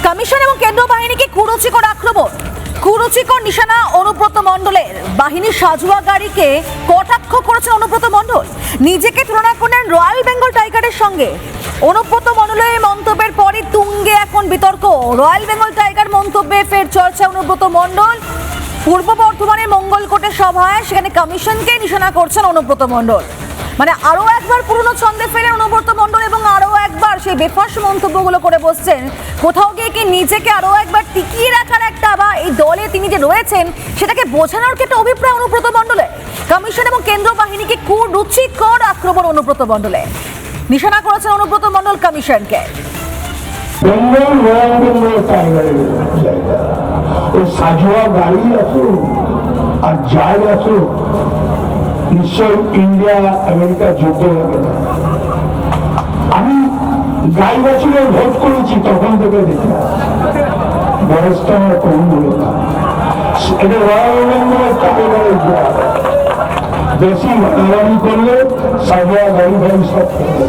Commission এবং কেন্দ্রীয় বাহিনীকে কুরুচিকর আক্রমণ, কুরুচিকর নিশানা অনুব্রত মণ্ডলের। বাহিনীর সাজুয়া গাড়িকে কটাক্ষ করেছেন অনুব্রত মণ্ডল, নিজেকে তুলনা করলেন রয়্যাল বেঙ্গল টাইগারের সঙ্গে। অনুব্রত মণ্ডলের মন্তব্যের পরই তুঙ্গে এখন বিতর্ক। রয়্যাল বেঙ্গল টাইগার মন্তব্যে ফের চর্চা অনুব্রত মণ্ডল। পূর্ব বর্ধমানের মঙ্গলকোটে সভায় সেখানে কমিশনকে নিশানা করছেন অনুব্রত মণ্ডল। মানে আরো একবার পুরনো ছন্দে ফেরেন অনুব্রত মণ্ডল এবং আরো একবার সেই বেফাঁস মন্তব্যগুলো করে বসছেন। কোথাও গিয়ে কি নিজেকে আরো একবার টিকিয়ে রাখার একটা বা এই দলে তিনি যে রয়েছেন সেটাকে বোঝানোর কি একটা অভিপ্রায় অনুব্রত মণ্ডলের? কমিশন এবং কেন্দ্র বাহিনীকে কুরুচিকর আক্রমণ অনুব্রত মণ্ডলে, নিশানা করেছেন অনুব্রত মণ্ডল কমিশনকে। বেঙ্গল রয়্যাল বেঙ্গল টাইগারের জায়গা ও সাজোয়া গাড়ি আসুক আর যাই আসুক, নিশ্চয় ইন্ডিয়া আমেরিকা যুদ্ধ হবে না। আমি গাই বছরে ভোট করেছি, তখন থেকে দেখি বয়সটা আমার কম বলে না। এটা রয়্যাল বেঙ্গল টাইগারের জায়গা, বেশি মারামারি করলে সাজোয়া গাড়ি ভাই সব করবে।